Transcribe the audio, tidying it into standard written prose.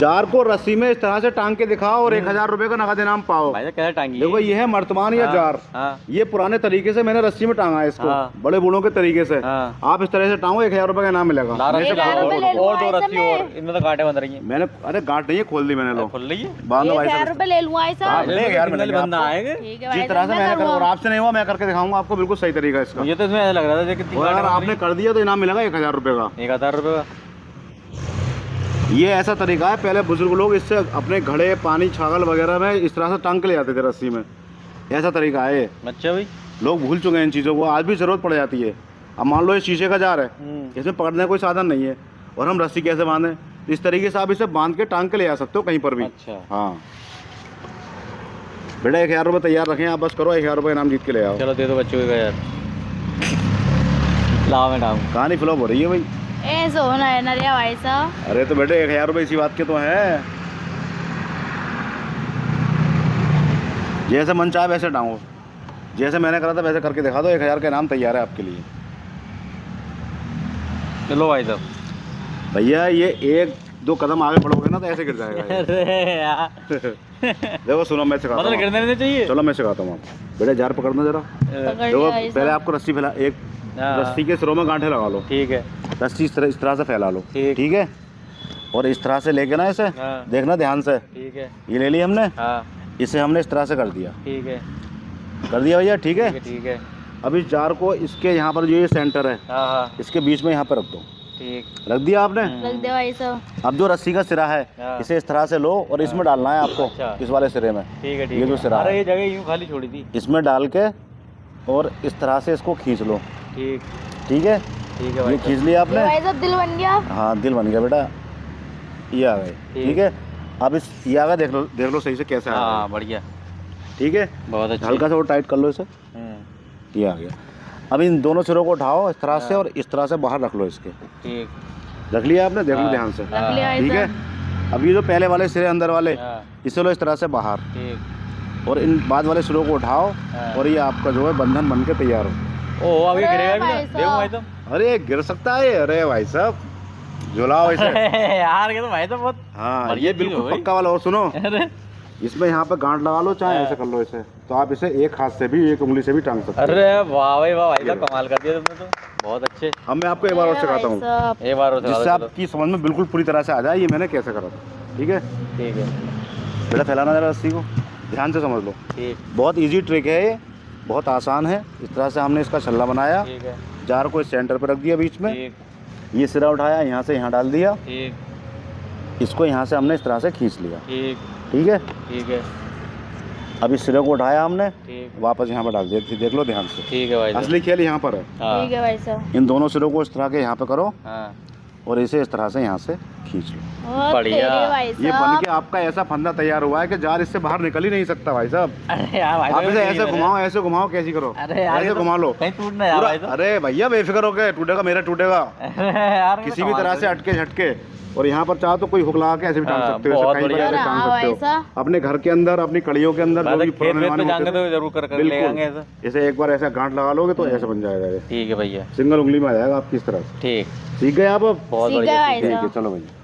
Jar को रस्सी में इस तरह से टांग के दिखाओ और 1000 रुपए का नगद इनाम पाओ। भाई कैसे टांगी? देखो ये है मर्तमान या जार। ये पुराने तरीके से मैंने रस्सी में टांगा है इसको, बड़े बूढ़ों के तरीके से। आप इस तरह से टांगो, 1000 रुपए का इनाम मिलेगा। और 2 रस्सी और इनमें तो गांठें बंध रही हैं। मैंने अरे गांठ नहीं है, खोल दी मैंने। लो खोल ली है, बांधो भाई साहब। 1000 रुपए ले लूंगा ऐसा। बंदा आएगा जिस तरह से मैंने और आपसे नहीं हुआ, मैं करके दिखाऊंगा आपको बिल्कुल सही तरीका इसका। ये तो इसमें ऐसा लग रहा था कि अगर आपने कर दिया तो इनाम मिलेगा 1000 रुपए का। 1000 रुपए का। ये ऐसा तरीका है, पहले बुजुर्ग लोग इससे अपने घड़े, पानी, छागल वगैरह में इस तरह से टांग के ले जाते थे रस्सी में। ऐसा तरीका है ये। अच्छा भाई, लोग भूल चुके हैं इन चीज़ों को, आज भी ज़रूरत पड़ जाती है। अब मान लो ये शीशे का जार है, इसमें पकड़ने का कोई साधन नहीं है और हम रस्सी कैसे बांधें? इस तरीके से आप इसे बांध के टांग के ले जा सकते हो कहीं पर भी। अच्छा हाँ बेटा 1000 रुपये तैयार रखें आप, बस करो 1000 रुपये इनाम जीत के ले आओ। चलो दे दो बच्चों को यार। लाओ मैडम, कहानी फ्लॉप हो रही है भाई। ऐसा होना है ना रे भाई साहब। अरे तो बेटे 1000 रुपये इसी बात के तो हैं। जैसे मन चाहे वैसे टांगो, जैसे मैंने करा था वैसे करके दिखा दो। 1000 का इनाम तैयार है आपके लिए। चलो भाई साहब। भैया ये 1-2 कदम आगे बढ़ोगे ना तो ऐसे गिर जाएगा। अरे यार देखो सुनो, मैं सिखाता हूँ। गिरने नहीं चाहिए। चलो मैं सिखाता हूँ आपको। बेटा जार पकड़ना जरा। देखो पहले आपको रस्सी फैला, एक रस्सी के सिरों में गांठे लगा लो। ठीक है। रस्सी इस तरह से फैला लो। ठीक है। और इस तरह से लेके ना इसे देखना ध्यान से। ठीक है। ये ले लिया हमने। इसे हमने इस तरह से कर दिया। ठीक है, कर दिया भैया। ठीक है। ठीक है। अब इस जार को इसके यहाँ पर जो ये सेंटर है इसके बीच में यहाँ पर रख दो। ठीक, रख दिया आपने? रख दिया भाई साहब। अब जो रस्सी का सिरा है इसे इस तरह से लो और इसमें डालना है आपको। इस वाले सिरे में। ठीक है। ये जो सिरा है ये जगह यूं खाली छोड़ी थी, इसमें डाल के और इस तरह से इसको खींच लो। ठीक, ठीक है। ठीक है, ये खींच लिया आपने। भाई साहब दिल बन गया। हाँ दिल बन गया बेटा, ये आ गए। ठीक है। अब इस ये आ गया, देख लो सही से कैसे आ रहा है। बढ़िया। ठीक है, बहुत अच्छा। हल्का सा और टाइट कर लो इसे। ये आ गया। अब इन दोनों सिरों को उठाओ इस तरह से और इस तरह से बाहर रख लो इसके। ठीक, रख लिया आपने? देख लो ध्यान से। ठीक है। अब ये जो पहले वाले सिरे अंदर वाले इसे लो इस तरह से बाहर। ठीक, और इन बाद वाले सिरों को उठाओ और ये आपका जो है बंधन बन के तैयार हो। ओ अभी गिरेगा भी ना? भाई तो अरे गिर सकता है। अरे भाई साहब झुलाओ इसे। यार ये तो भाई तो बहुत। हाँ ये बिल्कुल पक्का वाला। और सुनो, इसमें यहाँ पे गांठ लगा लो, चाहे ऐसे कर लो इसे, तो आप इसे एक हाथ से भी, एक उंगली से भी टांग सकते हो। अरे वाह भाई वाह भाई साहब, कमाल कर दिया तुमने तो, बहुत अच्छे। अब मैं आपको एक बार और सिखाता हूँ, एक बार और, जिससे आपकी समझ में बिल्कुल पूरी तरह से आ जाए ये मैंने कैसे करा था। ठीक है। ठीक है बेटा फैलाना जरा रस्सी को, ध्यान से समझ लो। ठीक, बहुत ईजी ट्रिक है ये, बहुत आसान है। इस तरह से हमने इसका छल्ला बनाया। ठीक है। जार को इस सेंटर पर रख दिया बीच में। ये सिरा उठाया, यहाँ से यहाँ डाल दिया। ठीक, इसको यहाँ से हमने इस तरह से खींच लिया। ठीक, ठीक है। ठीक है। अब इस सिरे को उठाया हमने, वापस यहाँ पर डाल दिया। देख लो ध्यान से। ठीक है भाई, असली खेल यहाँ पर है। ठीक है भाई साहब। इन दोनों सिरों को इस तरह के यहाँ पे करो और इसे इस तरह से यहाँ से खींच लो। बढ़िया। ये बन के आपका ऐसा फंदा तैयार हुआ है कि जार इससे बाहर निकल ही नहीं सकता भाई साहब। आप इसे ऐसे घुमाओ, ऐसे घुमाओ, कैसी करो, ऐसे घुमा लो, कहीं टूट ना जाए। अरे भैया बेफिक्र हो गए, टूटेगा मेरा टूटेगा किसी भी तरह से अटके झटके। और यहाँ पर चाहो तो कोई हुक लगा के ऐसे भी टांग सकते हो, कहीं पर ऐसे टांग सकते हो, अपने घर के अंदर, अपनी कड़ियों के अंदर। बिल्कुल, इसे एक बार ऐसा गांठ लगा लोगे तो ऐसे बन जाएगा। ठीक है भैया, सिंगल उंगली में आ जाएगा आपकी इस तरह से। ठीक, सीख गए आप? बहुत बढ़िया। ठीक है, चलो भैया।